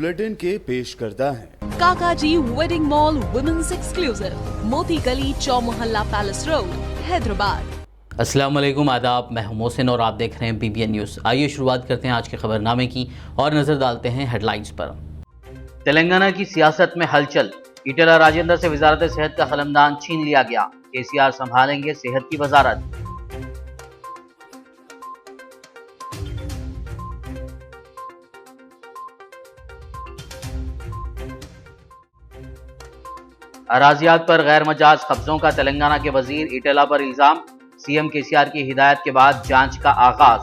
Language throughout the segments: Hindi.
बुलेटिन के पेश करता है काकाजी वेडिंग मॉल वुमेन्स एक्सक्लूसिव, मोती गली, चौमोहल्ला पैलेस रोड, हैदराबाद। अस्सलाम वालेकुम, आदाब। मैं हूं मोहसिन और आप देख रहे हैं BBN न्यूज़। आइए शुरुआत करते हैं आज के खबरनामे की और नजर डालते हैं हेडलाइंस पर। तेलंगाना की सियासत में हलचल, ईटेला राजेंद्र से वजारत सेहत का कलमदान छीन लिया गया। KCR संभालेंगे सेहत की वजारत। अराजियात पर गैर मजाज कब्जों का तेलंगाना के वजीर ईटेला पर इल्जाम, CM KCR की हिदायत के बाद जांच का आगाज।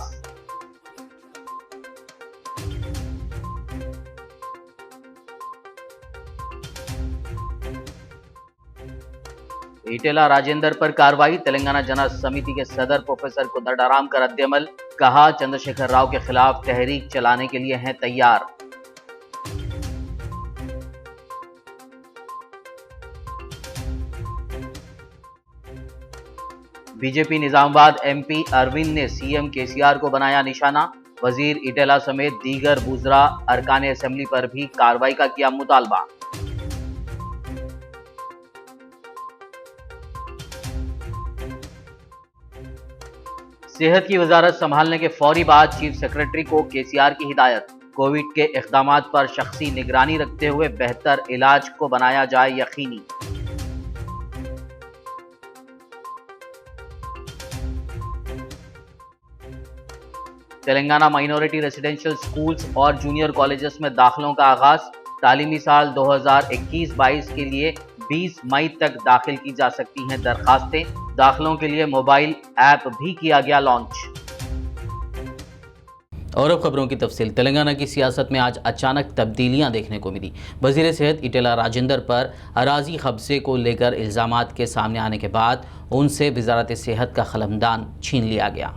ईटेला राजेंद्र पर कार्रवाई, तेलंगाना जन समिति के सदर प्रोफेसर को दर्डाराम कर रद्देअमल, कहा चंद्रशेखर राव के खिलाफ तहरीक चलाने के लिए हैं तैयार। बीजेपी निजामाबाद MP अरविंद ने CM KCR को बनाया निशाना, वजीर ईटेला समेत दीगर बुजरा अरकान असेंबली पर भी कार्रवाई का किया मुतालबा। सेहत की वजारत संभालने के फौरी बाद चीफ सेक्रेटरी को KCR की हिदायत, कोविड के इक़दामात पर शख्सी निगरानी रखते हुए बेहतर इलाज को बनाया जाए यकीनी। तेलंगाना माइनॉरिटी रेसिडेंशियल स्कूल्स और जूनियर कॉलेजेस में दाखिलों का आगाज, तालीमी साल 2021-22 के लिए 20 मई तक दाखिल की जा सकती हैं दरखास्तें। दाखिलों के लिए मोबाइल ऐप भी किया गया लॉन्च। और अब खबरों की तफसील। तेलंगाना की सियासत में आज अचानक तब्दीलियां देखने को मिली। वजीर सेहत ईटेला राजेंद्र पर अराजी कब्जे को लेकर इल्जामात के सामने आने के बाद उनसे वजारत सेहत का कलमदान छीन लिया गया।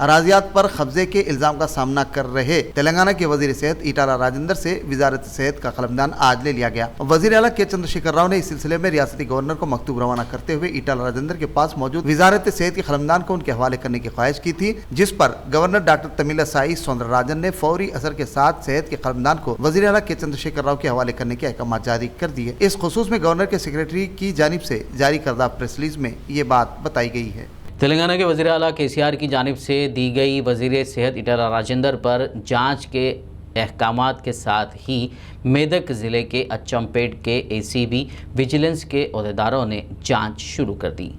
अराजियात पर कब्जे के इल्जाम का सामना कर रहे तेलंगाना के वजीर सेहत ईटेला राजेंद्र से वजारत सेहत का कलमदान आज ले लिया गया। वजीर आला के चंद्रशेखर राव ने इस सिलसिले में रियासती गवर्नर को मकतूब रवाना करते हुए ईटेला राजेंद्र के पास मौजूद वजारत सेहत के कलमदान को उनके हवाले करने की ख्वाहिश की थी, जिस पर गवर्नर डॉक्टर तमिलिसाई सौंदरराजन ने फौरी असर के साथ सेहत के कलमदान को वजीर आला के चंद्रशेखर राव के हवाले करने के अहकाम जारी कर दिए। इस खुसूस में गवर्नर के सेक्रेटरी की जानिब से जारी करदा प्रेस रिलीज में ये बात बताई गई है। तेलंगाना के वज़ीर आला KCR की जानिब से दी गई वज़ीर सेहत ईटेला राजेंद्र पर जांच के अहकामात के साथ ही मेदक ज़िले के अचमपेट के ACB विजिलेंस के अहदेदारों ने जांच शुरू कर दी।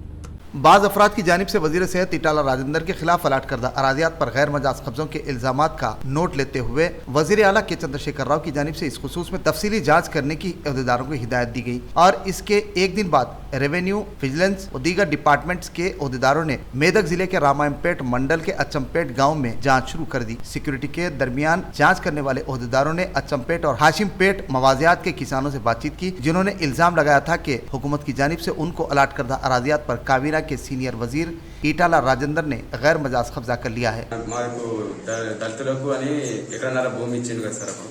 बाज़ अफराद की जानिब से वजीर सेहत ईटेला राजेंद्र के खिलाफ अलाट करदा अराजियात पर गैर मजाज कब्जों के इल्जामात का नोट लेते हुए वजीर आला के चंद्रशेखर राव की जानिब से इस खुसूस में तफसीली जांच करने की अहदेदारों को हिदायत दी गई और इसके एक दिन बाद रेवेन्यू, विजिलेंस और दीगर डिपार्टमेंट्स के अहदेदारों ने मेदक जिले के रामायणपेट मंडल के अचमपेट गाँव में जाँच शुरू कर दी। सिक्योरिटी के दरमियान जाँच करने वाले अहदेदारों ने अचमपेट और हाशिमपेट मवाजियात के किसानों से बातचीत की, जिन्होंने इल्जाम लगाया था कि हुकूमत की जानिब से उनको अलाट करदा अराजियात पर काबीना के सीनियर वजीर ईटेला राजेंद्र ने गैर मजाज कब्जा कर लिया है। దళితులకు అని ఎకరన్నర భూమి ఇచ్చింది కదా సార్, అప్పుడు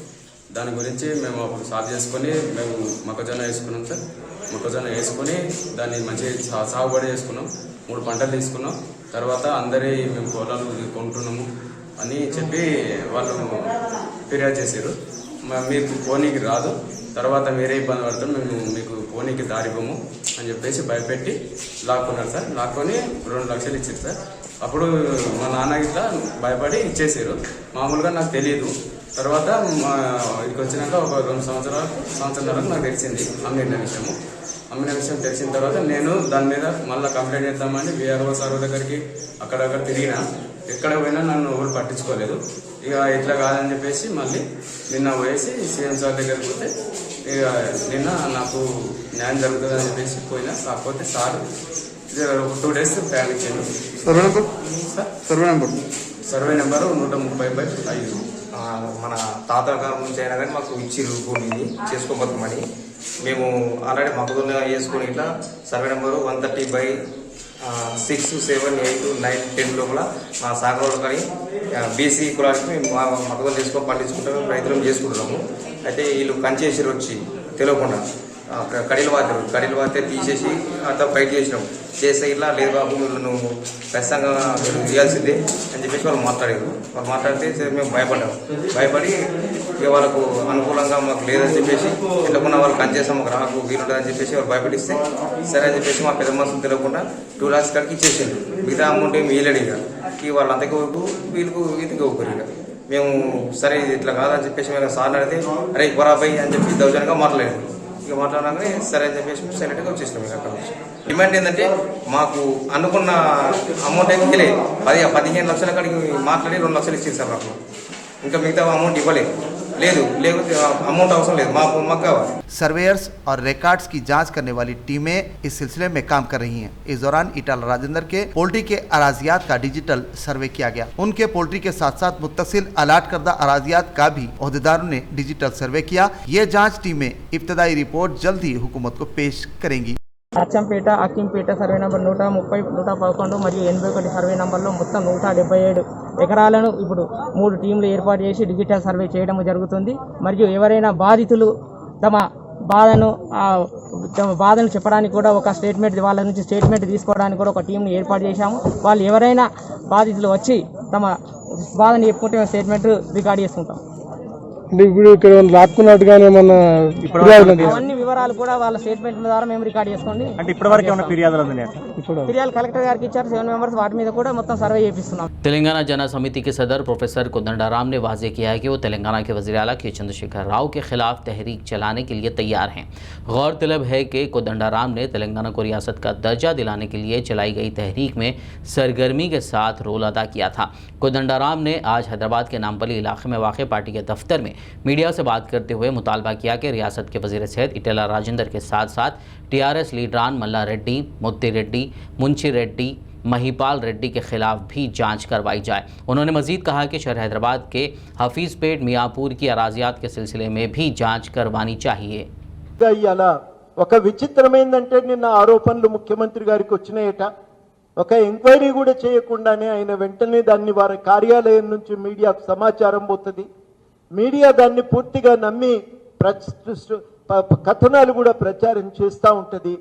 దాని గురించి మేము అప్పుడు సాగు చేసుకొని మేము మొక్కజొన్న వేసుకున్నాం సార్. మొక్కజొన్న వేసుకొని దాన్ని మంచిగా సాగుబడి చేసుకున్నాం, 3 పంటలు తీసుకున్నాం. తర్వాత అందరి మేము పొలాలు కొంటున్నాము అని చెప్పి వాళ్ళు ఫిర్యాదు చేశారు. మీకు పోనీకి రాదు, తర్వాత మీరే ఇబ్బంది పడతాం, మేము మీకు పోనీకి దారివ్వము అని చెప్పేసి భయపెట్టి లాక్కున్నారు సార్. లాక్కొని 2 లక్షలు ఇచ్చారు సార్. అప్పుడు మా నాన్న ఇట్లా భయపడి ఇచ్చేసారు. మామూలుగా నాకు తెలియదు. తర్వాత ఇక్కడికి వచ్చినాక ఒక 2 సంవత్సరాలకు నాకు తెలిసింది అమ్మిన విషయం తెలిసిన తర్వాత నేను దాని మీద మళ్ళీ కంప్లైంట్ చేద్దామని VRO సార్ దగ్గరికి అక్కడక్కడ తిరిగినా, ఎక్కడ పోయినా నన్ను ఎవరు పట్టించుకోలేదు. ఇక ఇట్లా కాదని చెప్పేసి మళ్ళీ నిన్న పోయేసి CM సార్ దగ్గరికి పోతే ఇక నిన్న నాకు న్యాయం జరుగుతుందని చెప్పేసి పోయినా. కాకపోతే సార్ 2 డేస్ ప్లాన్ ఇచ్చాను. Survey number 130/5. మన తాత గారి నుంచి అయినా కానీ మాకు ఇచ్చిర్రు భూమిని చేసుకోబోతామని. మేము ఆల్రెడీ మొక్కజొన్న వేసుకొని ఇట్లా సర్వే నెంబరు 130/6, 7, 8, 9, 10 లోపల మా సాగరోళ్ళు కానీ BC కులానికి మేము మొక్కజొన్న చేసుకొని పండించుకుంటాము, రైతులను చేసుకుంటున్నాము. అయితే వీళ్ళు కంచేసిరు వచ్చి తెలియకుండా కడీలు వాతే తీసేసి అంతా ఫైట్ చేసినాం. చేస్తే ఇట్లా లేదు బాబు నువ్వు ఖచ్చితంగా మీరు చేయాల్సిందే అని చెప్పేసి వాళ్ళు మాట్లాడితే మేము భయపడి ఇక వాళ్ళకు అనుకూలంగా మాకు లేదని చెప్పేసి ఎట్లకున్నా వాళ్ళు కన్చేసాం మాకు రాకు వీలుంటుందని చెప్పేసి వాళ్ళు భయపడిస్తే సరే అని చెప్పేసి మా పెద్ద మనసులు తెలియకుండా 2 lakhs కాడికి ఇచ్చేసిండు. మిగతా అమౌంట్ ఏమి వీలడు ఇక వాళ్ళందరికీ ఊరుకు వీళ్ళకు వీటికి ఊరుకోరు. ఇక మేము సరే ఇది ఇట్లా కాదని చెప్పేసి మేము సార్ అడిగితే అరే బరాబాయ్ అని చెప్పి దౌర్జన్యంగా మాట్లాడారు. ఇక మాట్లాడగానే సరే అని చెప్పేసి మేము సైలెంట్గా వచ్చేసినాం. ఇక అక్కడ నుంచి డిమాండ్ ఏంటంటే మాకు అనుకున్న అమౌంట్ అయితే తెలియదు. 15 లక్షల కాడికి మాట్లాడి 2 లక్షలు ఇచ్చింది సార్ నాకు. ఇంకా మిగతా అమౌంట్ ఇవ్వలేదు. లేకపోతే అమౌంట్ అవసరం లేదు మాకు కావాలి. सर्वेयर्स और रिकॉर्ड्स की जांच करने वाली टीमें इस सिलसिले में काम कर रही हैं। इस दौरान इटाला राजेंद्र के पोल्ट्री के अराजियात का डिजिटल सर्वे किया गया। उनके पोल्ट्री के साथ साथ मुत्तसिल अलाट करदा अराजियात का भी ओहदेदारों ने डिजिटल सर्वे किया। ये जांच टीमें इब्तदाई रिपोर्ट जल्द ही हुकूमत को पेश करेंगी। అచ్చంపేట అక్కింపేట సర్వే నంబర్ 130, 111 మరియు 81 సర్వే నంబర్లో మొత్తం 177 ఎకరాలను ఇప్పుడు 3 టీంలు ఏర్పాటు చేసి డిజిటల్ సర్వే చేయడం జరుగుతుంది. మరియు ఎవరైనా బాధితులు తమ బాధను చెప్పడానికి కూడా ఒక వాళ్ళ నుంచి స్టేట్మెంట్ తీసుకోవడానికి కూడా ఒక టీంని ఏర్పాటు చేశాము. వాళ్ళు ఎవరైనా బాధితులు వచ్చి తమ బాధను చెప్పుకుంటే స్టేట్మెంట్ రికార్డ్ చేసుకుంటాం. ఇప్పుడు ఇక్కడ లాక్కున్నట్టుగానే ఏమన్నా అవన్నీ వివరాలు కూడా వాళ్ళ స్టేట్మెంట్ ద్వారా మేము రికార్డ్ చేసుకోండి. అంటే ఇప్పటివరకు ఏమైనా ఫిర్యాదులు ఫిర్యాదు కలెక్టర్ గారికి ఇచ్చారు. 7 members వాటి మీద కూడా మొత్తం సర్వే చేపిస్తున్నాం. तेलंगाना जना समिति के सदर प्रोफेसर कोदंडाराम ने वाजे किया है कि वो तेलंगाना के वज़ीर आला के चंद्रशेखर राव के खिलाफ तहरीक चलाने के लिए तैयार हैं। गौरतलब है कि कोदंडाराम ने तेलंगाना को रियासत का दर्जा दिलाने के लिए चलाई गई तहरीक में सरगर्मी के साथ रोल अदा किया था। कोदंडाराम ने आज हैदराबाद के नामपल्ली इलाके में वाक़ पार्टी के दफ्तर में मीडिया से बात करते हुए मुतालबा किया कि रियासत के वज़ीर सेहत इटेला राजेंद्र के साथ साथ TRS लीडरान मल्ला रेड्डी, मुत्ती रेड्डी, मुंशी रेड्डी, महिपाल रेड्डी के खिलाफ भी जांच करवाई जाए। उन्होंने मजीद कहा कि शहर हैदराबाद के हफीज़पेट मियाँपुर की अराजियात के सिलसिले में भी जांच करवानी चाहिए। ఒక విచిత్రమైందంటే నిన్న ఆరోపణలు ముఖ్యమంత్రి గారికి వచ్చినాయట. ఒక ఎంక్వైరీ కూడా చేయకుండానే ఆయన వెంటనే దాన్ని వారి కార్యాలయం నుంచి మీడియాకు సమాచారం పోతుంది. మీడియా దాన్ని పూర్తిగా నమ్మి కథనాలు కూడా ప్రచారం చేస్తూ ఉంటుంది.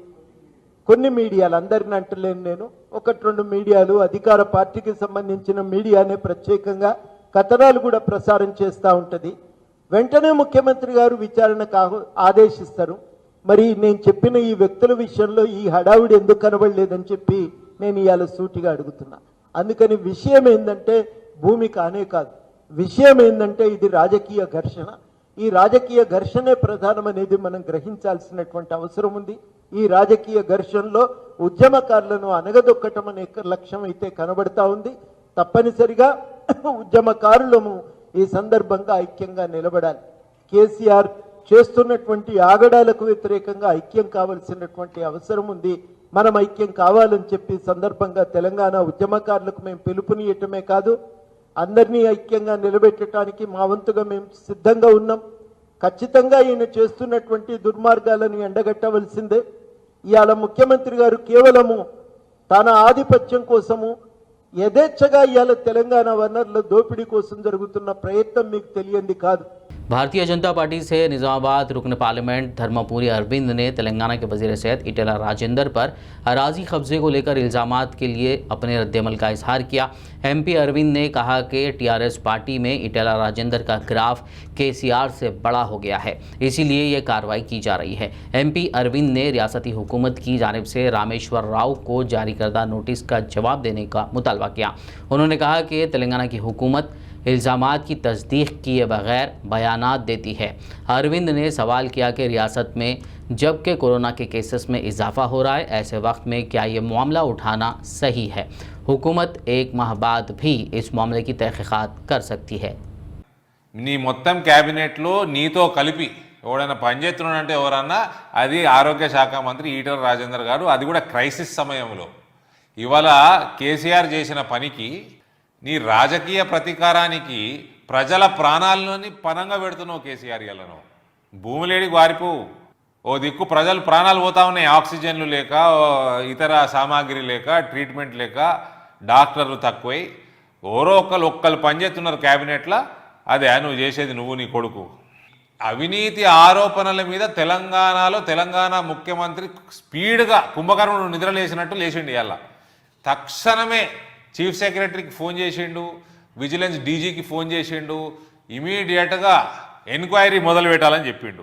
కొన్ని మీడియాలు, అందరిని అంటలేను నేను, 1-2 మీడియాలు అధికార పార్టీకి సంబంధించిన మీడియానే ప్రత్యేకంగా కథనాలు కూడా ప్రసారం చేస్తూ ఉంటుంది. వెంటనే ముఖ్యమంత్రి గారు విచారణకు ఆదేశిస్తారు. మరి నేను చెప్పిన ఈ వ్యక్తుల విషయంలో ఈ హడావుడి ఎందుకు కనబడలేదని చెప్పి నేను ఇవాళ సూటిగా అడుగుతున్నా. అందుకని విషయం ఏంటంటే భూమి కానే కాదు, విషయం ఏంటంటే ఇది రాజకీయ ఘర్షణ. ఈ రాజకీయ ఘర్షణే ప్రధానమనేది మనం గ్రహించాల్సినటువంటి అవసరం ఉంది. ఈ రాజకీయ ఘర్షణలో ఉద్యమకారులను అనగదొక్కటం అనే లక్ష్యం అయితే కనబడతా ఉంది. తప్పనిసరిగా ఉద్యమకారులము ఈ సందర్భంగా ఐక్యంగా నిలబడాలి. కేసీఆర్ చేస్తున్నటువంటి ఆగడాలకు వ్యతిరేకంగా ఐక్యం కావాల్సినటువంటి అవసరం ఉంది. మనం ఐక్యం కావాలని చెప్పి సందర్భంగా తెలంగాణ ఉద్యమకారులకు మేము పిలుపునియటమే కాదు, అందరినీ ఐక్యంగా నిలబెట్టడానికి మా వంతుగా మేము సిద్ధంగా ఉన్నాం. ఖచ్చితంగా ఈయన చేస్తున్నటువంటి దుర్మార్గాలను ఎండగట్టవలసిందే. ఇవాళ ముఖ్యమంత్రి గారు కేవలము తన ఆధిపత్యం కోసము యథేచ్ఛగా ఇవాళ తెలంగాణ వనరుల దోపిడీ కోసం జరుగుతున్న ప్రయత్నం మీకు తెలియంది కాదు. भारतीय जनता पार्टी से निजामाबाद रुकन पार्लियामेंट धर्मपुरी अरविंद ने तेलंगाना के वज़ीर सेहत इटेला राजेंद्र पर अराजी कब्जे को लेकर इल्ज़ामात के लिए अपने रद्दमल का इजहार किया। MP अरविंद ने कहा कि TRS पार्टी में इटेला राजेंद्र का ग्राफ KCR से बड़ा हो गया है, इसीलिए ये कार्रवाई की जा रही है। MP अरविंद ने रियासती हुकूमत की जानिब से रामेश्वर राव को जारी करदा नोटिस का जवाब देने का मुतालबा किया। उन्होंने कहा कि तेलंगाना की हुकूमत इल्ज़ामात की तस्दीक किए बगैर बयानात देती है। अरविंद ने सवाल किया कि रियासत में जबकि कोरोना के केसेस में इजाफा हो रहा है, ऐसे वक्त में क्या ये मामला उठाना सही है? हुकूमत 1 माह बाद भी इस मामले की तहकीकात कर सकती है। నీ మొత్తం క్యాబినెట్లో నీతో కలిపి ఎవడైనా పనిచేస్తున్నాడంటే ఎవరన్నా అది ఆరోగ్య శాఖ మంత్రి ఈటల రాజేందర్ గారు, అది కూడా క్రైసిస్ సమయంలో. ఇవాళ కేసీఆర్ చేసిన పనికి, నీ రాజకీయ ప్రతీకారానికి ప్రజల ప్రాణాలని పనంగా పెడుతున్నావు కేసీఆర్. ఇళ్ళను భూమిలేడికి వారిపోవు. ఓ దిక్కు ప్రజలు ప్రాణాలు పోతా ఉన్నాయి, ఆక్సిజన్లు లేక, ఇతర సామాగ్రి లేక, ట్రీట్మెంట్ లేక, డాక్టర్లు తక్కువై ఒక్కరు పనిచేస్తున్నారు క్యాబినెట్లో. అదే నువ్వు చేసేది, నువ్వు నీ కొడుకు. అవినీతి ఆరోపణల మీద తెలంగాణలో తెలంగాణ ముఖ్యమంత్రి స్పీడ్గా కుంభకర్ణుడు నిద్రలేసినట్టు లేచిండు ఇవాళ. తక్షణమే చీఫ్ సెక్రటరీకి ఫోన్ చేసిండు, విజిలెన్స్ డీజీకి ఫోన్ చేసిండు, ఇమీడియట్గా ఎంక్వైరీ మొదలు పెట్టాలని చెప్పిండు.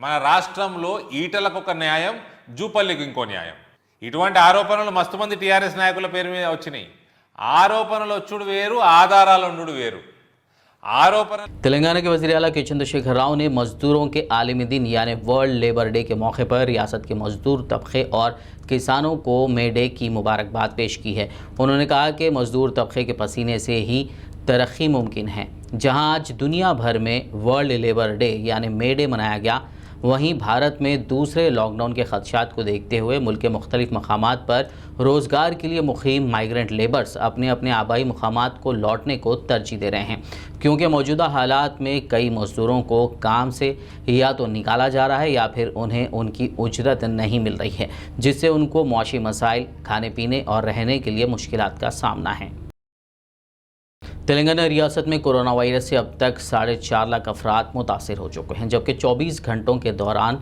మన రాష్ట్రంలో ఈటలకు ఒక న్యాయం, జూపల్లికి ఇంకో న్యాయం. ఇటువంటి ఆరోపణలు మస్తు మంది టీఆర్ఎస్ నాయకుల పేరు మీద వచ్చినాయి. ఆరోపణలు వచ్చుడు వేరు, ఆధారాలు ఉండు వేరు. तेलंगाना के वज़ीर आला के चंद्रशेखर राव ने मजदूरों के आलमी दिन यानी वर्ल्ड लेबर डे के मौके पर रियासत के मजदूर तबके और किसानों को मे डे की मुबारकबाद पेश की है। उन्होंने कहा कि मजदूर तबके के पसीने से ही तरक्की मुमकिन है। जहां आज दुनिया भर में वर्ल्ड लेबर डे यानी मे डे मनाया गया, वहीं भारत में दूसरे लॉकडाउन के खदशात को देखते हुए मुल्क के मुख्तलिफ मकामात पर रोज़गार के लिए मुक़ीम माइग्रेंट लेबर्स अपने अपने आबाई मकामात को लौटने को तरजीह दे रहे हैं, क्योंकि मौजूदा हालात में कई मज़दूरों को काम से या तो निकाला जा रहा है या फिर उन्हें उनकी उजरत नहीं मिल रही है, जिससे उनको मुआशी मसाइल, खाने पीने और रहने के लिए मुश्किलात का सामना है। तेलंगाना रियासत में कोरोना वायरस से अब तक 4.5 लाख अफराद मुतासिर हो चुके हैं, जबकि 24 घंटों के दौरान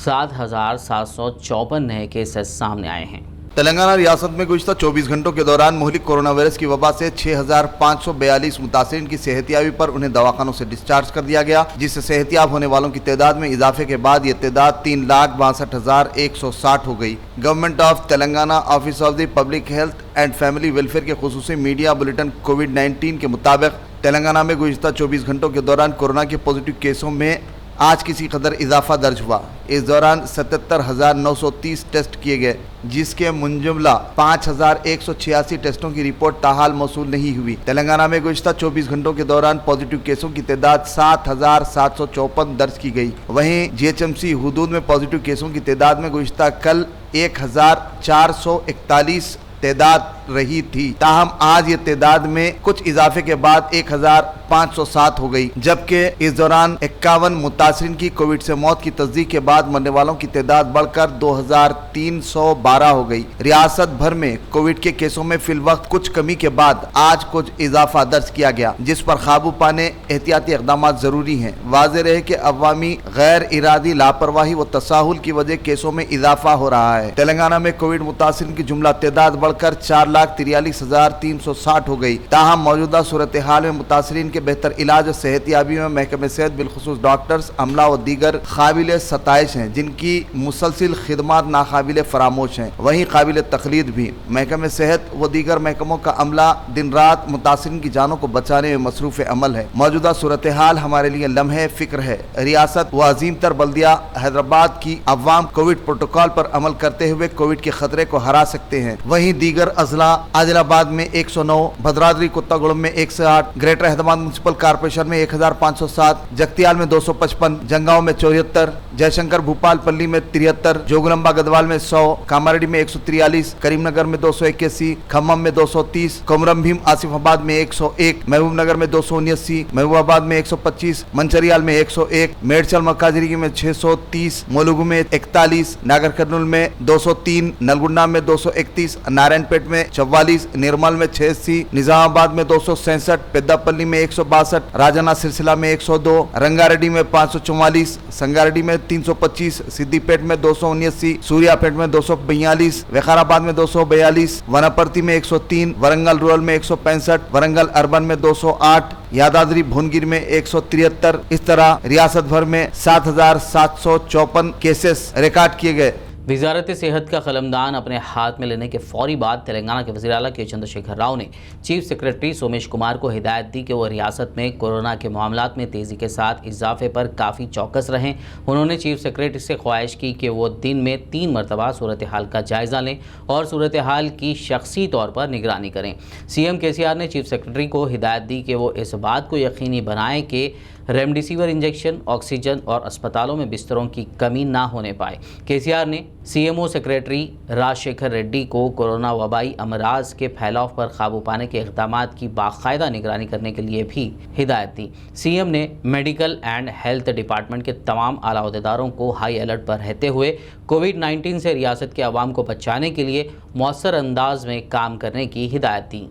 7,754 नए केसेस सामने आए हैं। तेलंगाना रियासत में गुज़िश्ता 24 घंटों के दौरान मुहलिक कोरोना वायरस की वबा से 6,542 मुतासिरीन की सेहतियाबी पर उन्हें दवाखानों से डिस्चार्ज कर दिया गया, जिससे सेहतियाब होने वालों की तादाद में इजाफे के बाद ये तादाद 3,62,160 हो गई। Government of Telangana office of the public health and family welfare के खुसूसी मीडिया बुलेटिन कोविड-19 के मुताबिक तेलंगाना में गुज़िश्ता 24 घंटों के दौरान कोरोना के पॉजिटिव केसों में आज किसी कदर इजाफा दर्ज हुआ। इस दौरान 77,930 टेस्ट किए गए, जिसके मुंजुमला 5,186 टेस्टों की रिपोर्ट ताहाल मौसूल नहीं हुई। तेलंगाना में गुज़िश्ता 24 घंटों के दौरान पॉजिटिव केसों की तादाद 7,754 दर्ज की गई। वहीं जीएचएमसी हुदूद में पॉजिटिव केसों की तादाद में गुज़िश्ता कल 1,441 तादाद रही थी, ताहम आज ये तादाद में कुछ इजाफे के बाद 1,507 हो गई, जबकि इस दौरान 51 मुतासिरीन की कोविड से मौत की तस्दीक के बाद मरने वालों की तादाद बढ़कर 2,312 हो गई। रियासत भर में कोविड के केसों में फिल वक्त कुछ कमी के बाद आज कुछ इजाफा दर्ज किया गया, जिस पर काबू पाने एहतियाती इक़दाम जरूरी हैं। वाज़ेह रहे कि अवामी गैर इरादी लापरवाही व तसाहुल की वजह केसों में इजाफा हो रहा है। तेलंगाना में कोविड मुतासिरीन की जुमला तादाद बढ़कर 4,43,360 हो गई। ताहम मौजूदा सूरत हाल में मुतासिरीन के बेहतर इलाज और सेहतियाबी में महकमे सेहत बिलखुसूस डॉक्टर्स, अमला व दीगर काबिल सताइश हैं, जिनकी मुसलसिल खिदमात नाकाबिल फरामोश हैं। वहीं काबिल तकलीद भी महकमे सेहत व दीगर महकमों का अमला दिन रात मुतासिरीन की जानों को बचाने में मसरूफ़ अमल है। मौजूदा सूरत हाल हमारे लिए लम्हे फिक्र है। रियासत व अजीम तर बल्दिया हैदराबाद की अवाम कोविड प्रोटोकॉल पर अमल करते हुए कोविड के खतरे को हरा सकते हैं। वहीं दीगर अजला आदिलाबाद में 109, भद्राद्री कुत्तागुड़म में 108, ग्रेटर हैदराबाद म्यूनसिपल कॉर्पोरेशन में 1,507, जगतियाल में 255, जंगांव में 74, जयशंकर भूपालपल्ली में 73, जोगुलंबा गदवाल में 100, कामारेड्डी में 143, करीमनगर में 281, खम्मम में 230, कोमरम भीम आसिफाबाद में 101, महबूबनगर में 279, महबूबाबाद में 125, मंचरियाल में 101, मेडचल मकाजरी में 630, मोलुगु में 41, नागर कर्नूल में 203, नलगुंडा में 231, नारायणपेट में 44, निर्मल में 86, निजामाबाद में 267, पेद्दापल्ली में 162, राजन्ना सिलसिला में 102, रंगारेड्डी में 544, संगारेड्डी में 325, सिद्दीपेट में 279, सूर्यापेट में 242, विकाराबाद में 242, वनापर्ती में 103, वरंगल रूरल में 165, वरंगल अर्बन में 208, यादाद्री भुवनगिर में 173। इस तरह रियासत भर में 7,754 केसेस रिकॉर्ड किए गए। वजारत सेहत का कलमदान अपने हाथ में लेने के फौरी बाद तेलंगाना के वज़ीर आला के चंद्रशेखर राव ने चीफ सेक्रेटरी सोमेश कुमार को हिदायत दी कि वो रियासत में कोरोना के मामलात में तेज़ी के साथ इजाफे पर काफ़ी चौकस रहें। उन्होंने चीफ सेक्रेटरी से ख्वाहिश की कि वो दिन में 3 मरतबा सूरत हाल का जायज़ा लें और सूरत हाल की शख्सी तौर पर निगरानी करें। CM KCR ने चीफ सेक्रेटरी को हिदायत दी कि वो इस बात को यकीनी बनाएं कि रेमडेसिविर इंजेक्शन, ऑक्सीजन और अस्पतालों में बिस्तरों की कमी ना होने पाए। KCR ने CMO सेक्रेटरी राजशेखर रेड्डी को कोरोना वबाई अमराज के फैलाव पर काबू पाने के इक़दाम की बाकायदा निगरानी करने के लिए भी हिदायत दी। CM ने मेडिकल एंड हेल्थ डिपार्टमेंट के तमाम आला अहदेदारों को हाई अलर्ट पर रहते हुए कोविड-19 से रियासत के अवाम को बचाने के लिए मौसर अंदाज में काम करने की हिदायत दी।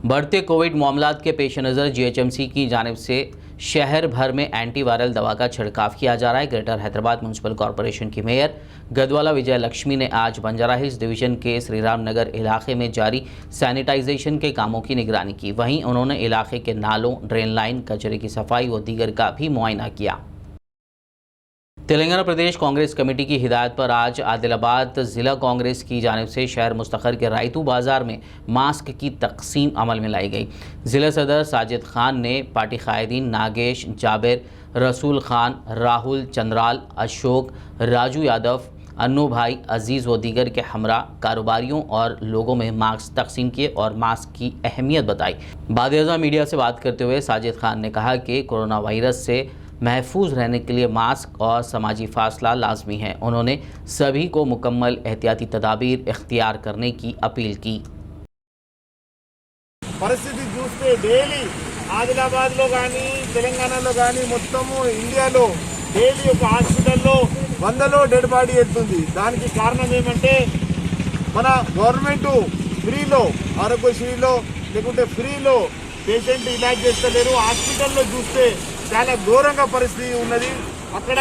बढ़ते कोविड मामलात के पेश नज़र जीएचएमसी की जानिब से शहर भर में एंटीवायरल दवा का छिड़काव किया जा रहा है। ग्रेटर हैदराबाद म्यूनसिपल कॉरपोरेशन की मेयर गदवाला विजय लक्ष्मी ने आज बंजारा हिल्स डिवीजन के श्री राम नगर इलाके में जारी सैनिटाइजेशन के कामों की निगरानी की। वहीं उन्होंने इलाके के नालों, ड्रेन लाइन, कचरे की सफाई व दीगर का भी मुआयना किया। तेलंगाना प्रदेश कांग्रेस कमेटी की हिदायत पर आज आदिलाबाद ज़िला कांग्रेस की जानिब से शहर मुस्तखर के रायतू बाज़ार में मास्क की तकसीम अमल में लाई गई। ज़िला सदर साजिद खान ने पार्टी कायदीन नागेश, जाबिर, रसूल खान, राहुल, चंद्राल, अशोक, राजू यादव, अन्नू भाई, अजीज़ व दीगर के हमरा कारोबारियों और लोगों में मास्क तकसीम किए और मास्क की अहमियत बताई। बाद मीडिया से बात करते हुए साजिद खान ने कहा कि कोरोना वायरस से महफूज रहने के लिए मास्क और समाजी फासला लाजमी है। उन्होंने सभी को मुकम्मल एहतियाती तदाबीर इख्तियार करने की अपील की। పరిస్థితి చూస్తే డైలీ ఆదిలాబాద్లో కానీ తెలంగాణలో కానీ మొత్తము ఇండియాలో డైలీ ఒక హాస్పిటల్లో వందలో డెడ్ బాడీ ఎత్తుంది. దానికి కారణం ఏమంటే మన గవర్నమెంట్ ఫ్రీలో ఆరోగ్యశ్రీలో లేకుంటే ఫ్రీలో పేషెంట్ ఇలాజ్ చేస్తలేరు. హాస్పిటల్లో చూస్తే చాలా ఘోరంగా పరిస్థితి ఉన్నది. అక్కడ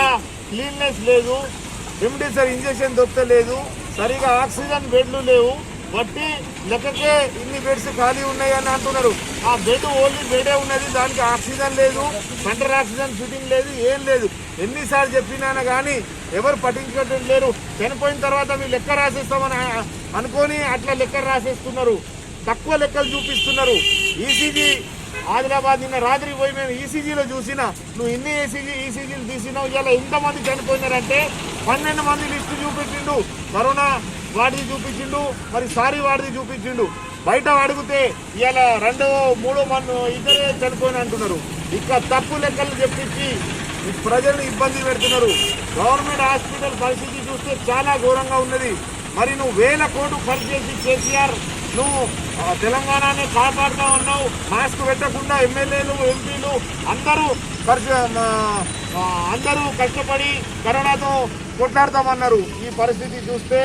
క్లీన్నెస్ లేదు, రెమ్డెసివిర్ ఇంజెక్షన్ దొరకలేదు, సరిగా ఆక్సిజన్ బెడ్లు లేవు. బట్టి లెక్కకే ఇన్ని బెడ్స్ ఖాళీ ఉన్నాయని అంటున్నారు. ఆ బెడ్ ఓన్లీ బెడే ఉన్నది, దానికి ఆక్సిజన్ లేదు, సెంటర్ ఆక్సిజన్ ఫిట్టింగ్ లేదు, ఏం లేదు. ఎన్నిసార్లు చెప్పినా కానీ ఎవరు పట్టించుకోవడం లేరు. చనిపోయిన తర్వాత మీ లెక్క రాసేస్తామని అనుకొని అట్లా లెక్క రాసేస్తున్నారు, తక్కువ లెక్కలు చూపిస్తున్నారు. ఈసీజీ ఆదిలాబాద్ నిన్న రాత్రి పోయి మేము ఈసీజీలో చూసినా, నువ్వు ఇన్ని ఈసీజీలు తీసినావు, ఇలా ఎంతమంది చనిపోయినారంటే 12 మంది లిస్టు చూపించిండు. కరోనా వాడిది చూపించిండు, మరి సారీ వాడిది చూపించిండు. బయట అడిగితే ఇలా 2-3 మంది ఇద్దరే చనిపోయిన అంటున్నారు. ఇక తప్పు లెక్కలు చెప్పించి ప్రజలను ఇబ్బంది పెడుతున్నారు. గవర్నమెంట్ హాస్పిటల్ పరిస్థితి చూస్తే చాలా ఘోరంగా ఉన్నది. మరి నువ్వు 1000 కోట్లు ఖర్చు చేసి కేసీఆర్ నువ్వు తెలంగాణని కాపాడుతూ ఉన్నావు. మాస్క్ పెట్టకుండా ఎమ్మెల్యేలు, ఎంపీలు అందరూ కష్టపడి కరోనాతో కొట్లాడతామన్నారు. ఈ పరిస్థితి చూస్తే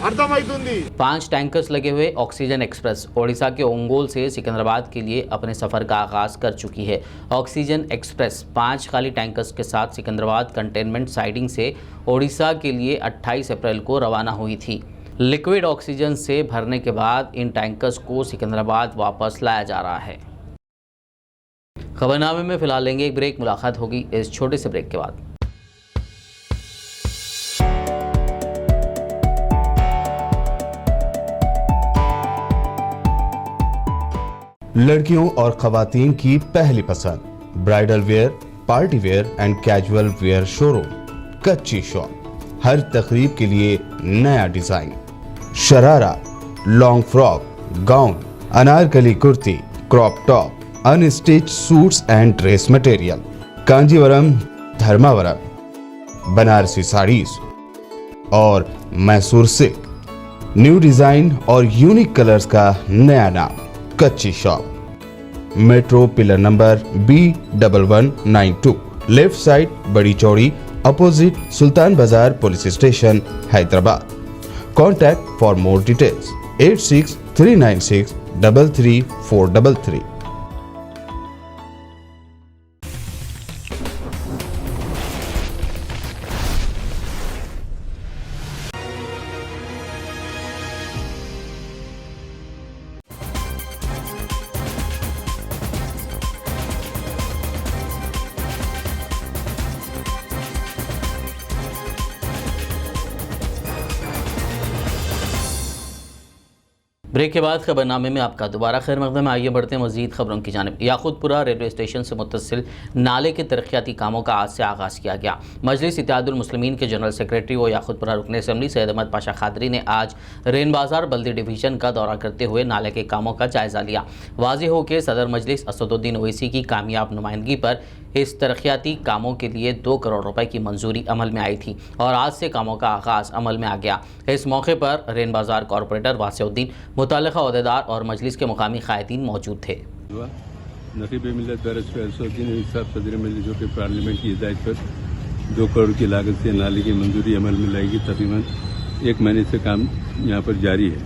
अर्थमैतुंदी। 5 टैंकर्स लगे हुए ऑक्सीजन एक्सप्रेस ओडिशा के ओंगोल से सिकंदराबाद के लिए अपने सफ़र का आगाज़ कर चुकी है। ऑक्सीजन एक्सप्रेस 5 खाली टैंकर्स के साथ सिकंदराबाद कंटेनमेंट साइडिंग से ओडिशा के लिए 28 अप्रैल को रवाना हुई थी। लिक्विड ऑक्सीजन से भरने के बाद इन टैंकर्स को सिकंदराबाद वापस लाया जा रहा है। खबरनामे में फिलहाल लेंगे एक ब्रेक, मुलाकात होगी इस छोटे से ब्रेक के बाद। लड़कियों और खवातीन की पहली पसंद, bridal wear, party wear and casual wear showroom, Kachchi shop. हर तकरीब के लिए नया design, sharara, long frock, gown, Anarkali kurti, crop top, unstitch suits and dress material, Kanjeevaram, Dharmavaram, Banarasi saris और मैसूर सिल्क। न्यू डिजाइन और यूनिक कलर्स का नया नाम Kachchi shop. Metro pillar number B1192, left side Badi Chowdi, opposite Sultan Bazaar police station, Hyderabad. Contact for more details 86 396 33433। Break के बाद खबरनामे में आपका दोबारा खैर मकदम। आइए बढ़ते हैं मजीद खबरों की जानिब। याकूतपुरा रेलवे स्टेशन से मुत्तसिल नाले के तरक्याती कामों का आज से आगाज़ किया गया। मजलिस इत्तेहादुल मुस्लिमीन के जनरल सेक्रेटरी व याकूतपुरा रुकन असम्बली सैयद अहमद पाशा खादरी ने आज रेन बाजार बल्दी डिवीज़न का दौरा करते हुए नाले के कामों का जायज़ा लिया। वाज़ेह हो कि सदर मजलिस असदुद्दीन ओवैसी की कामयाब नुमाइंदगी पर इस तरक्याती कामों के लिए 2 करोड़ रुपए की मंजूरी अमल में आई थी और आज से कामों का आगाज़ अमल में आ गया। इस मौके पर रेन बाजार कॉरपोरेटर वासिउद्दीन, मुताल्लिक़ा ओहदेदार और मजलिस के मुकामी क़ायदीन मौजूद थे। नक़ीब मिल्लत बैरिस्टर असदुद्दीन साहब सदर मजलिस के पार्लियामेंट की हिदायत पर 2 करोड़ की लागत से नाले की मंजूरी अमल में लाएगी। तकरीबन 1 महीने से काम यहाँ पर जारी है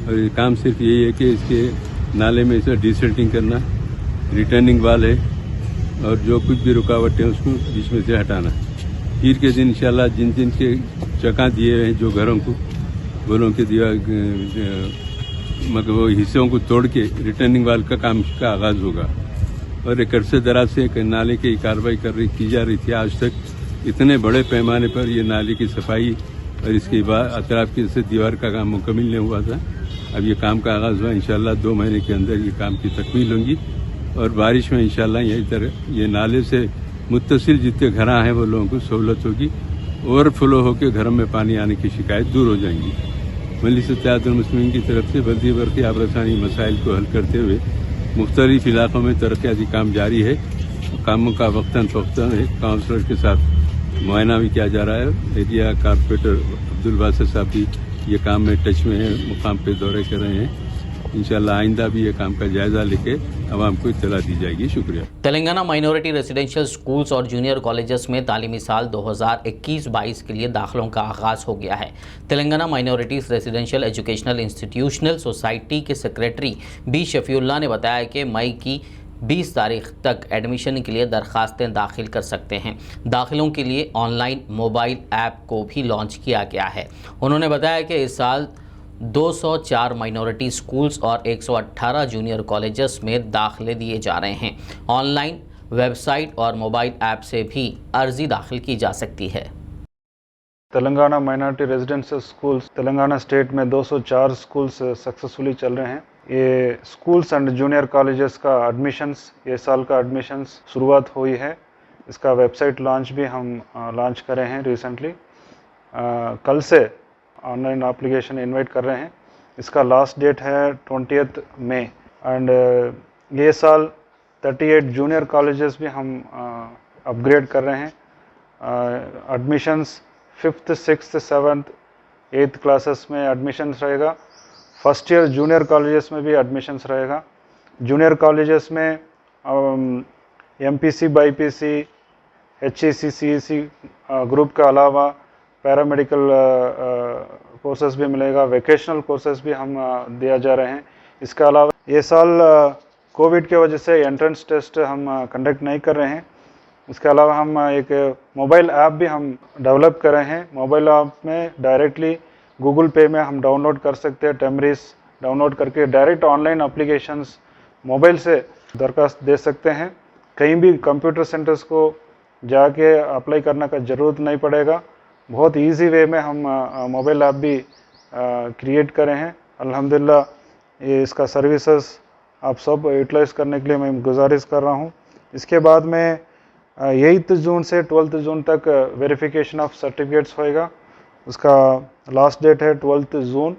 और ये काम सिर्फ यही है कि इसके नाले में इसे डिसेल्टिंग करना, रिटर्निंग वाल है और जो कुछ भी रुकावट है उसको बीच में से हटाना। पीर के दिन इंशाल्लाह जिन जिन के चका दिए हैं जो घरों के दीवार मतलब वो हिस्सों को तोड़ के रिटर्निंग वाल का काम का आगाज होगा। और एक अरसे दराज से नाले की कार्रवाई की जा रही थी। आज तक इतने बड़े पैमाने पर ये नाले की सफाई और इसके बाद अतराफ की से दीवार का काम मुकम्मल नहीं हुआ था। अब ये काम का आगाज हुआ, इंशाल्लाह 2 महीने के अंदर ये काम की तकमील होंगी और बारिश में इंशाल्लाह यही तरह ये नाले से मुत्तसिल जितने घर हैं वो लोगों को सहूलत होगी। ओवरफ्लो होकर घरों में पानी आने की शिकायत दूर हो जाएंगी। मजलिस इत्तेहादुल मुस्लिमीन की तरफ से बल्दी बरकी आबरसानी मसाइल को हल करते हुए मुख्तलिफ इलाकों में तरक्याती काम जारी है। कामों का वक्तन फ़ौक्तन काउंसलर के साथ मुआयना भी किया जा रहा है। एरिया कारपोरेटर अब्दुल बासित साहब भी ये काम में टच में है, मुकाम पे दौरे कर रहे हैं। इंशाल्लाह आइंदा भी ये काम का जायजा लेके आवाम को इत्तला दी जाएगी। शुक्रिया। तेलंगाना माइनॉरिटी रेजिडेंशियल स्कूल्स और जूनियर कॉलेजेस में तालीमी साल 2021-22 के लिए दाखिलों का आगाज़ हो गया है। Telangana minorities residential educational institutional society के सेक्रेटरी बी शफीउल्लाह ने बताया कि मई की 20 तारीख तक एडमिशन के लिए दरखास्तें दाखिल कर सकते हैं। दाखिलों के लिए ऑनलाइन मोबाइल ऐप को भी लॉन्च किया गया है। उन्होंने बताया कि इस साल 204 माइनॉरिटी स्कूल्स और 118 जूनियर कॉलेजेस में दाखिले दिए जा रहे हैं। ऑनलाइन वेबसाइट और मोबाइल ऐप से भी अर्जी दाखिल की जा सकती है। Telangana minority residential schools Telangana state में 204 स्कूल्स सक्सेसफुली चल रहे हैं। ये स्कूल्स एंड जूनियर कॉलेजेस का एडमिशन्स ये साल का एडमिशन्स शुरुआत हुई है। इसका वेबसाइट लॉन्च भी हम लॉन्च करे हैं रिसेंटली। कल से ऑनलाइन एप्लीकेशन इनवाइट कर रहे हैं। इसका लास्ट डेट है 20 मई एंड ये साल 38 जूनियर कॉलेजेस भी हम अपग्रेड कर रहे हैं। Admissions 5th, 6th, 7th, 8th classes में एडमिशन्स रहेगा। फर्स्ट ईयर जूनियर कॉलेजेस में भी एडमिशन्स रहेगा। जूनियर कॉलेजेस में MPC, BIPC, HEC, CEC group के अलावा पैरामेडिकल कोर्सेज भी मिलेगा। वेकेशनल कोर्सेज भी हम दिया जा रहे हैं। इसके अलावा ये साल कोविड के वजह से एंट्रेंस टेस्ट हम कंडक्ट नहीं कर रहे हैं। इसके अलावा हम एक मोबाइल ऐप भी हम डेवलप कर रहे हैं। मोबाइल ऐप में डायरेक्टली गूगल पे में हम डाउनलोड कर सकते हैं। टेमरिस डाउनलोड करके डायरेक्ट ऑनलाइन एप्लीकेशंस मोबाइल से दरखास्त दे सकते हैं। कहीं भी कंप्यूटर सेंटर्स को जाके अप्लाई करने का ज़रूरत नहीं पड़ेगा। बहुत इजी वे में हम मोबाइल ऐप भी क्रिएट करे हैं। अल्हम्दुलिल्लाह ये इसका सर्विसेज आप सब यूटिलाइज़ करने के लिए मैं गुजारिश कर रहा हूँ। इसके बाद में 8 जून से 12 जून तक वेरिफिकेशन ऑफ सर्टिफिकेट्स होएगा। उसका लास्ट डेट है 12 जून।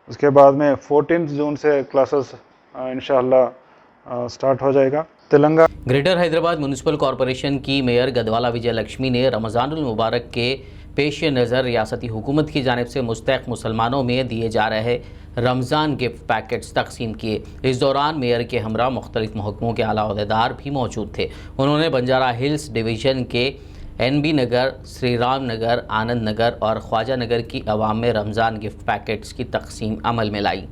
उसके बाद में 14 जून से क्लासेस इंशाअल्लाह स्टार्ट हो जाएगा। Telangana greater Hyderabad municipal corporation की मेयर गदवाला विजय लक्ष्मी ने रमज़ानुल मुबारक के पेश नज़र रियासती हुकूमत की जानिब से मुस्तहिक़ मुसलमानों में दिए जा रहे रमज़ान गिफ्ट पैकेट्स तकसीम किए। इस दौरान मेयर के हमरा मुख्तलिफ महकमों के आला अहदेदार भी मौजूद थे। उन्होंने बंजारा हिल्स डिवीज़न के NB नगर, श्री राम नगर, आनंद नगर और ख्वाजा नगर की आवाम में रमज़ान गिफ्ट पैकेट्स की तकसीम अमल में लाई।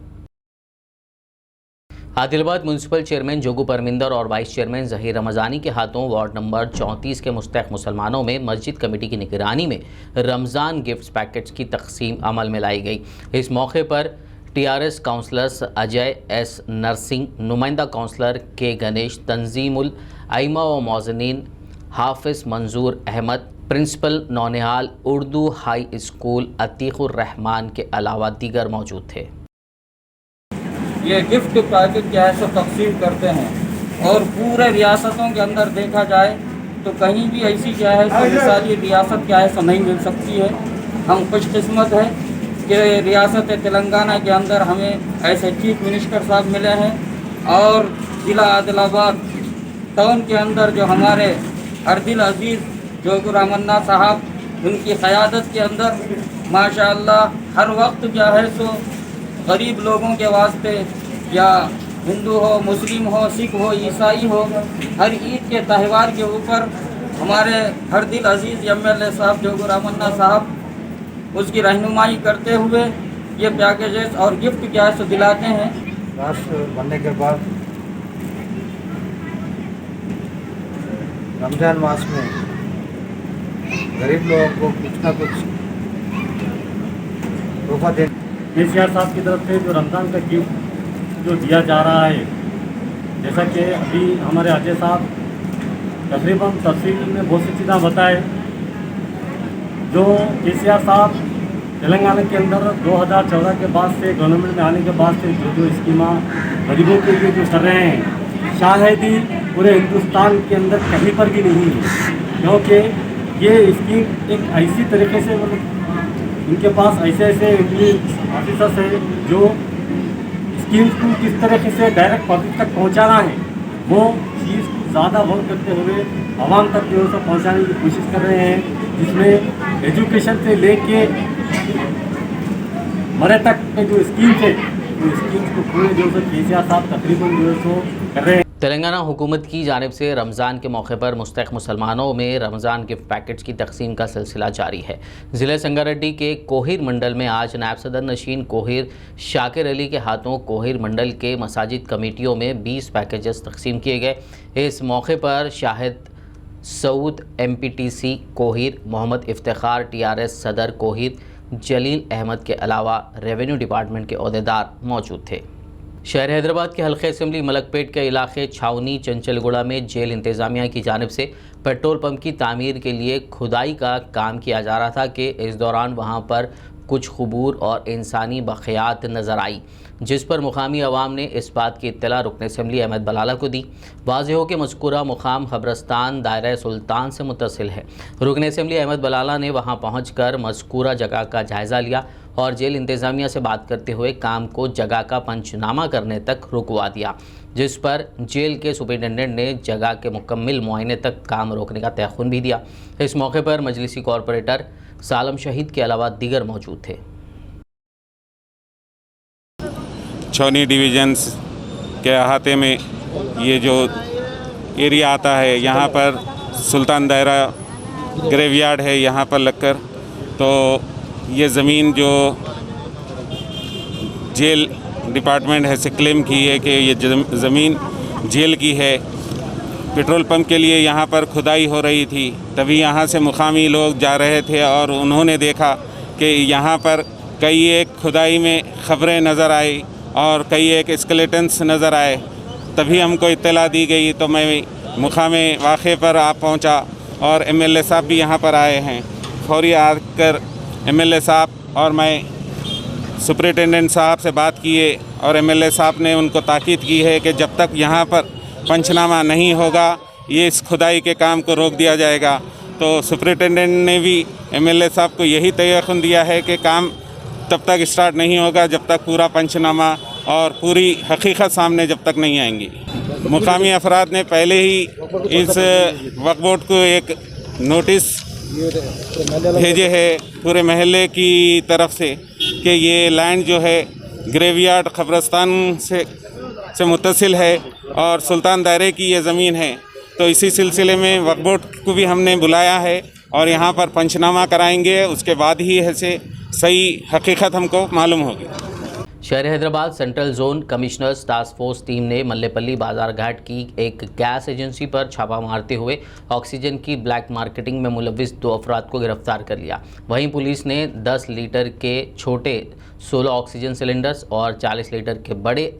आदिलाबाद म्यूनसिपल चेयरमैन जोगू परमिंदर और वाइस चेयरमैन ज़हीर रमज़ानी के हाथों वार्ड नंबर 34 के मुस्तहिक़ मुसलमानों में मस्जिद कमेटी की निगरानी में रमज़ान गिफ्ट पैकेट्स की तकसीम अमल में लाई गई। इस मौके पर TRS councillors Ajay S Narsimha, नुमाइंदा काउंसलर के गणेश, तंजीमुल आइमा व मौज़नीन Hafiz Manzoor Ahmad, principal Naunihal Urdu high school Atiqur Rahman के अलावा दीगर मौजूद थे। ये गिफ्ट पैकेट क्या है सो तकसीम करते हैं और पूरे रियासतों के अंदर देखा जाए तो कहीं भी ऐसी क्या है सो मिसाली रियासत क्या है सो नहीं मिल सकती है। हम खुशकिस्मत है कि रियासत तेलंगाना के अंदर हमें ऐसे चीफ मिनिस्टर साहब मिले हैं और ज़िला आदिलाबाद टाउन के अंदर जो हमारे अर्दिल अजीज़ जोगू रामन्ना साहब, उनकी क़यादत के अंदर माशाअल्लाह हर वक्त क्या है सो गरीब लोगों के वास्ते या हिंदू हो, मुस्लिम हो, सिख हो, ईसाई हो, हर ईद के त्यौहार के ऊपर हमारे अर्दिल अजीज़ MLA साहब जोगू रामन्ना साहब उसकी रहनुमाई करते हुए ये पैकेजेस और गिफ्ट क्या है सो दिलाते हैं। राष्ट्र बनने के बाद रमज़ान मास में गरीब लोगों को कुछ ना कुछ तोहफा दे केसीआर साहब की तरफ से जो रमज़ान का गिफ्ट जो दिया जा रहा है, जैसा कि अभी हमारे अजय साहब तकरीबन तफसील में बहुत सी चीज़ें बताए। जो केसीआर साहब तेलंगाना के अंदर 2014 के बाद से गवर्नमेंट में आने के बाद से जो स्कीमा गरीबों के लिए जो कर रहे हैं, शायद ही पूरे हिंदुस्तान के अंदर कहीं पर भी नहीं है, क्योंकि ये स्कीम एक ऐसी तरीके से मतलब इनके पास ऐसे ऐसे ऑफिसर्स हैं जो स्कीम्स को किस तरीके से डायरेक्ट पब्लिक तक पहुंचाना है, वो चीज़ को ज़्यादा वर्क करते हुए आवाम तक जो है पहुंचाने की कोशिश कर रहे हैं, जिसमें एजुकेशन से लेके मरे तक के जो स्कीम्स है, वो स्कीम्स को पूरे जो है केसीआर साहब तकरीबन जो है कर रहे हैं। तेलंगाना हुकूमत की जानिब से रमज़ान के मौके पर मुस्तहिक़ मुसलमानों में रमज़ान गिफ्ट पैकेट्स की तकसीम का सिलसिला जारी है। ज़िले संगारेड्डी के कोहिर मंडल में आज नायब सदर नशीन कोहिर शाकिर अली के हाथों कोहिर मंडल के मसाजिद कमेटियों में 20 पैकेजेस तकसीम किए गए। इस मौके पर शाहिद सऊद MPTC कोहिर, मोहम्मद इफ्तिखार TRS सदर कोहिर, जलील अहमद के अलावा रेवेन्यू डिपार्टमेंट के अहदेदार मौजूद थे। शहर हैदराबाद के हल्के असम्बली मलकपेट के इलाके छावनी चंचलगुड़ा में जेल इंतज़ामिया की जानिब से पेट्रोल पंप की तामीर के लिए खुदाई का काम किया जा रहा था कि इस दौरान वहां पर कुछ क़ुबूर और इंसानी बक़ियात नज़र आई, जिस पर मुकामी अवाम ने इस बात की इत्तला रुकन असम्बली अहमद बलाला को दी। वाज़ेह हो कि मज़कूरा मुकाम ख़बरस्तान दायरा सुल्तान से मुत्तसिल है। रुकन असम्बली अहमद बलाला ने वहाँ पहुँच कर मज़कूरा जगह का जायज़ा लिया और जेल इंतज़ामिया से बात करते हुए काम को जगह का पंचनामा करने तक रुकवा दिया, जिस पर जेल के सुपरिटेंडेंट ने जगह के मुकम्मल मुआयने तक काम रोकने का तयख़ुन भी दिया। इस मौके पर मजलिसी कॉरपोरेटर सालम शहीद के अलावा दीगर मौजूद थे। छौनी डिवीजन्स के अहाते में ये जो एरिया आता है, यहाँ पर सुल्तान दायरा ग्रेवयार्ड है, यहाँ पर लगकर तो ये ज़मीन जो जेल डिपार्टमेंट है से क्लेम की है कि ये ज़मीन जेल की है। पेट्रोल पंप के लिए यहाँ पर खुदाई हो रही थी, तभी यहाँ से मुकामी लोग जा रहे थे और उन्होंने देखा कि यहाँ पर कई एक खुदाई में ख़बरें नज़र आई और कई एक स्केलेटन्स नज़र आए। तभी हमको इत्तला दी गई तो मैं मुकामे वाक़े पर आ पहुँचा और MLA साहब भी यहाँ पर आए हैं। फौरी आकर MLA साहब और मैं सुपरिटेंडेंट साहब से बात किए और MLA साहब ने उनको ताकीद की है कि जब तक यहाँ पर पंचनामा नहीं होगा ये इस खुदाई के काम को रोक दिया जाएगा। तो सुपरिटेंडेंट ने भी MLA साहब को यही तयक़ुन दिया है कि काम तब तक स्टार्ट नहीं होगा जब तक पूरा पंचनामा और पूरी हकीकत सामने जब तक नहीं आएंगी। मुकामी अफराद ने पहले ही इस वक्फ बोर्ड को एक नोटिस भेजे है पूरे महल्ले की तरफ से कि ये लैंड जो है ग्रेवयार्ड क़ब्रस्तान से मुत्तसिल है और सुल्तान दायरे की ये ज़मीन है। तो इसी सिलसिले में वक्फ बोर्ड को भी हमने बुलाया है और यहाँ पर पंचनामा कराएंगे, उसके बाद ही ऐसे सही हकीकत हमको मालूम होगी। शहर Hyderabad central zone commissioners task force team ने मल्लेपल्ली बाजार घाट की एक गैस एजेंसी पर छापा मारते हुए ऑक्सीजन की ब्लैक मार्केटिंग में मुलविस 2 अफराद को गिरफ्तार कर लिया। वहीं पुलिस ने 10 लीटर के छोटे 16 ऑक्सीजन सिलेंडर्स और 40 लीटर के बड़े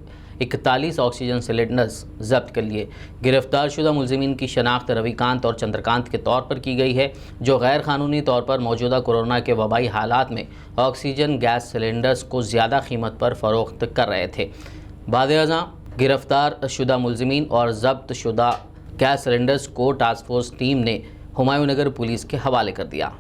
41 ऑक्सीजन सिलेंडर्स जब्त कर लिए। गिरफ्तार शुदा मुलजिमीन की शनाख्त रविकांत और चंद्रकांत के तौर पर की गई है, जो गैर कानूनी तौर पर मौजूदा कोरोना के वबाई हालात में ऑक्सीजन गैस सिलेंडर्स को ज़्यादा कीमत पर फ़रोख्त कर रहे थे। बाद-ए-अज़ां गिरफ्तार शुदा मुलजिमीन और जब्त शुदा गैस सिलेंडर्स को टास्क फोर्स टीम ने हुमायूं नगर पुलिस के हवाले कर दिया।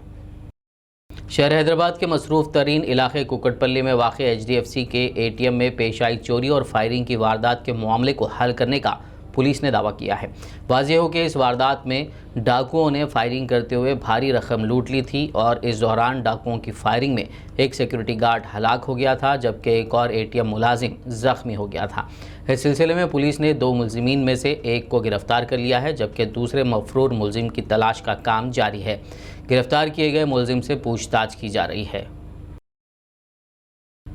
शहर हैदराबाद के मसरूफ़ तरीन इलाके कुकटपल्ली में वाक़े HDFC के ATM में पेश आई चोरी और फायरिंग की वारदात के मामले को हल करने का पुलिस ने दावा किया है। वाज़ेह हो कि इस वारदात में डाकुओं ने फायरिंग करते हुए भारी रकम लूट ली थी और इस दौरान डाकुओं की फायरिंग में एक सिक्योरिटी गार्ड हलाक हो गया था, जबकि एक और ATM मुलाजिम ज़ख्मी हो गया था। इस सिलसिले में पुलिस ने 2 मुलजिमीन में से एक को गिरफ्तार कर लिया है, जबकि दूसरे मफरूर मुलजिम की तलाश का काम जारी है। गिरफ्तार किए गए मुलजिम से पूछताछ की जा रही है।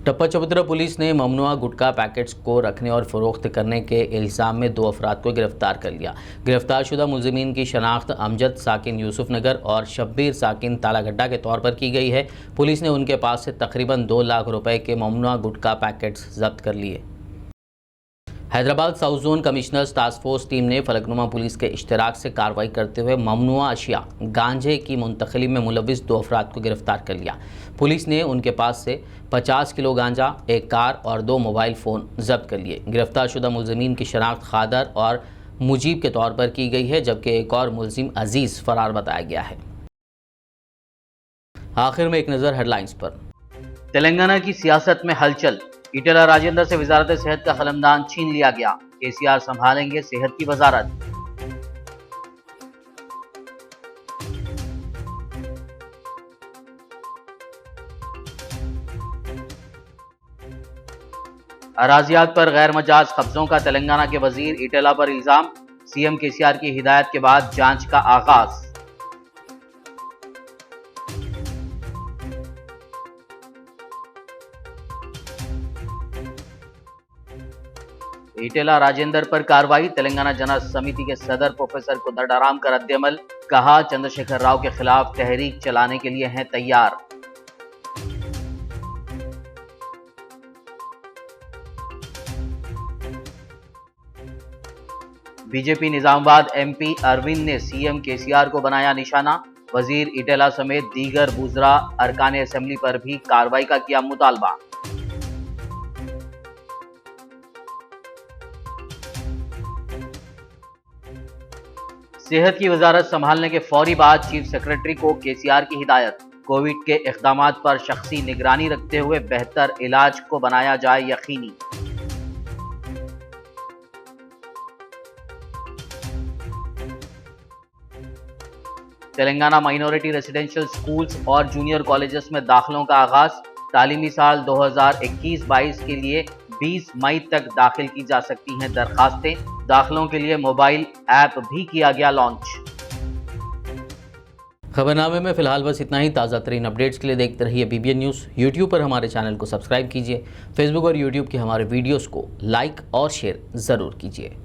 टप्पा चबूतरा पुलिस ने ममनुआ गुटखा पैकेट्स को रखने और फरोख्त करने के इल्ज़ाम में 2 अफराद को गिरफ्तार कर लिया। गिरफ्तार शुदा मुलजिमीन की शनाख्त अमजद साकिन यूसुफ नगर और शब्बीर साकिन तालागड्डा के तौर पर की गई है। पुलिस ने उनके पास से तकरीबन 2 लाख रुपए के ममनुआ गुटखा पैकेट्स जब्त कर लिए। Hyderabad south zone commissioners task force team ने फलकनुमा पुलिस के इश्तराक से कार्रवाई करते हुए ममनुआ अशिया गांजे की मुंतकली में मुलविस 2 अफराद को गिरफ्तार कर लिया। पुलिस ने उनके पास से 50 किलो गांजा, 1 कार और 2 मोबाइल फ़ोन जब्त कर लिए। गिरफ्तार शुदा मुलजिमीन की शनाख्त खादर और मुजीब के तौर पर की गई है, जबकि एक और मुलजिम अजीज़ फरार बताया गया है। आखिर में एक नज़र हेडलाइंस पर। तेलंगाना की सियासत में हलचल, ईटेला राजेंद्र से वजारत सेहत का कलमदान छीन लिया गया। केसीआर संभालेंगे सेहत की वजारत। अराजियात पर गैर मजाज कब्जों का तेलंगाना के वजीर ईटेला पर इल्जाम। सीएम केसीआर की हिदायत के बाद जांच का आगाज। ईटेला राजेंद्र पर कार्रवाई। तेलंगाना जनरल समिति के सदर प्रोफेसर को दंडाराम कर रद्दअमल। कहा चंद्रशेखर राव के खिलाफ तहरीक चलाने के लिए हैं तैयार। बीजेपी निजामाबाद एमपी अरविंद ने सीएम केसीआर को बनाया निशाना। वजीर ईटेला समेत दीगर बुजरा अरकान असेंबली पर भी कार्रवाई का किया मुतालबा। सेहत की वजारत संभालने के फौरी बाद चीफ सेक्रेटरी को केसीआर की हिदायत। कोविड के इक़दामात पर शख्सी निगरानी रखते हुए बेहतर इलाज को बनाया जाए यकीनी। तेलंगाना माइनॉरिटी रेसिडेंशियल स्कूल्स और जूनियर कॉलेजेस में दाखिलों का आगाज। तालीमी साल 2021-22 के लिए 20 मई तक दाखिल की जा सकती हैं दरखास्तें। दाखिलों के लिए मोबाइल ऐप भी किया गया लॉन्च। खबरनामे में फिलहाल बस इतना ही। ताज़ा तरीन अपडेट्स के लिए देखते रहिए BBN न्यूज़। यूट्यूब पर हमारे चैनल को सब्सक्राइब कीजिए। फेसबुक और यूट्यूब के हमारे वीडियोस को लाइक और शेयर ज़रूर कीजिए।